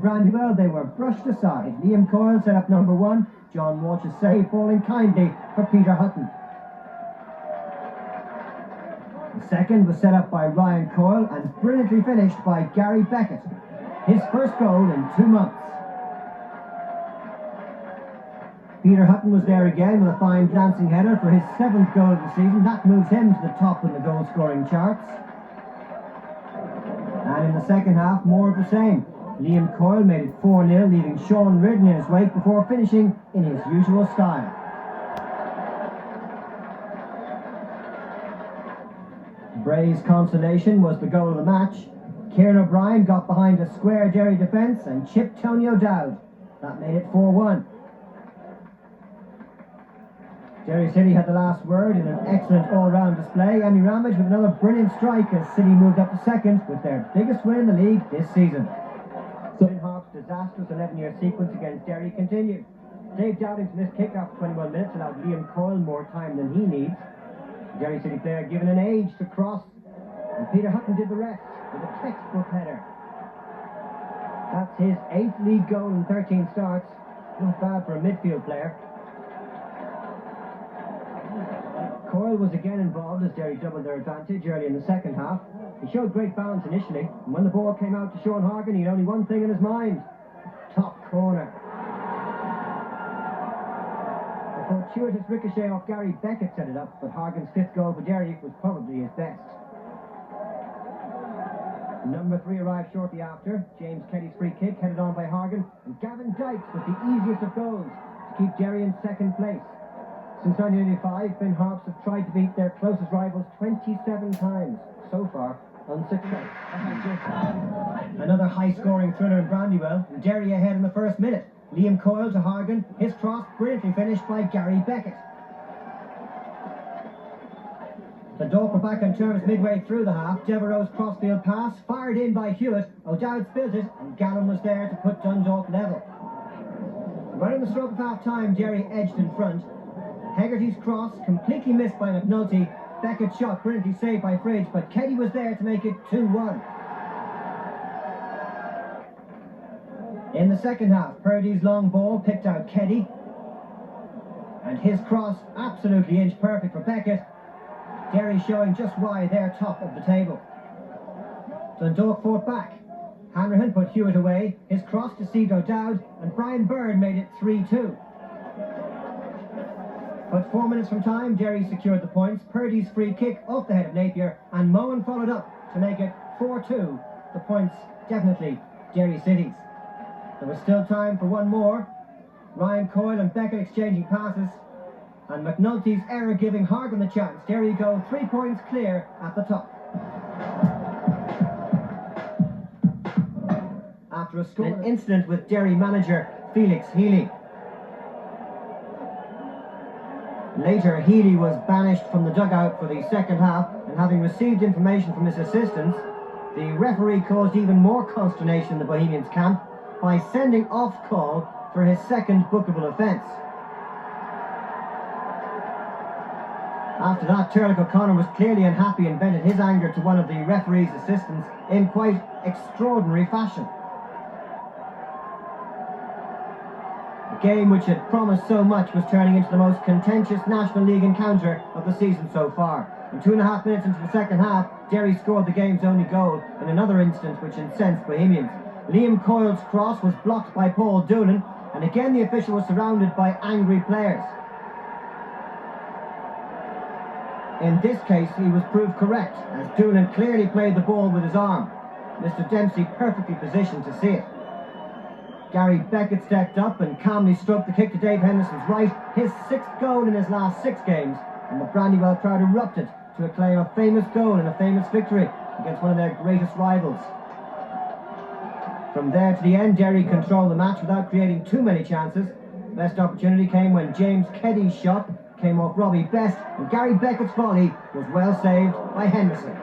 Brandywell, they were brushed aside. Liam Coyle set up number one. John Walsh's save falling kindly for Peter Hutton. The second was set up by Ryan Coyle and brilliantly finished by Gary Beckett. His first goal in 2 months. Peter Hutton was there again with a fine glancing header for his 7th goal of the season. That moves him to the top in the goal scoring charts. And in the second half, more of the same. Liam Coyle made it 4-0, leaving Sean Ridden in his wake before finishing in his usual style. Bray's consolation was the goal of the match. Kieran O'Brien got behind a square Derry defence and chipped Tony O'Dowd. That made it 4-1. Derry City had the last word in an excellent all-round display. Andy Ramage with another brilliant strike as City moved up to second with their biggest win in the league this season. So Harps' disastrous 11-year sequence against Derry continued. Dave Dowding's missed kick after 21 minutes allowed Liam Coyle more time than he needs. The Derry City player given an age to cross, and Peter Hutton did the rest with a textbook header. That's his 8th league goal in 13 starts. Not bad for a midfield player. Coyle was again involved as Derry doubled their advantage early in the second half. He showed great balance initially, and when the ball came out to Sean Horgan, he had only one thing in his mind: top corner. A fortuitous ricochet off Gary Beckett set it up, but Horgan's 5th goal for Derry was probably his best. Number 3 arrived shortly after. James Kelly's free kick headed on by Horgan, and Gavin Dykes was the easiest of goals to keep Derry in second place. Since 1985, Finn Harps have tried to beat their closest rivals 27 times. So far, unsuccessful. Another high-scoring thriller in Brandywell. Derry ahead in the first minute. Liam Coyle to Horgan. His cross brilliantly finished by Gary Beckett. Dundalk were back on terms midway through the half. Devereaux's crossfield pass fired in by Hewitt. O'Dowd spilled it, and Gallon was there to put Dundalk level. Right in the stroke of half-time, Derry edged in front. Hegarty's cross, completely missed by McNulty. Beckett's shot, brilliantly saved by Fridge, but Keddy was there to make it 2-1. In the second half, Purdy's long ball picked out Keddy. And his cross, absolutely inch perfect for Beckett. Derry showing just why they're top of the table. Dundalk fought back. Hanrahan put Hewitt away. His cross deceived O'Dowd, and Brian Byrne made it 3-2. But 4 minutes from time, Derry secured the points. Purdy's free kick off the head of Napier, and Mohan followed up to make it 4-2. The points definitely Derry City's. There was still time for one more. Ryan Coyle and Beckett exchanging passes, and McNulty's error giving Horgan the chance. Derry go 3 points clear at the top. After a score, an incident with Derry manager Felix Healy. Later, Healy was banished from the dugout for the second half, and having received information from his assistants, the referee caused even more consternation in the Bohemians camp by sending off call for his second bookable offence. After that, Turlock O'Connor was clearly unhappy and vented his anger to one of the referee's assistants in quite extraordinary fashion. The game which had promised so much was turning into the most contentious National League encounter of the season so far. And 2.5 minutes into the second half, Derry scored the game's only goal in another instance which incensed Bohemians. Liam Coyle's cross was blocked by Paul Doolan, and again the official was surrounded by angry players. In this case, he was proved correct, as Doolan clearly played the ball with his arm. Mr. Dempsey perfectly positioned to see it. Gary Beckett stepped up and calmly stroked the kick to Dave Henderson's right, his 6th goal in his last 6 games, and the Brandywell crowd erupted to acclaim a famous goal and a famous victory against one of their greatest rivals. From there to the end, Derry controlled the match without creating too many chances. The best opportunity came when James Keddy's shot came off Robbie Best, and Gary Beckett's volley was well saved by Henderson.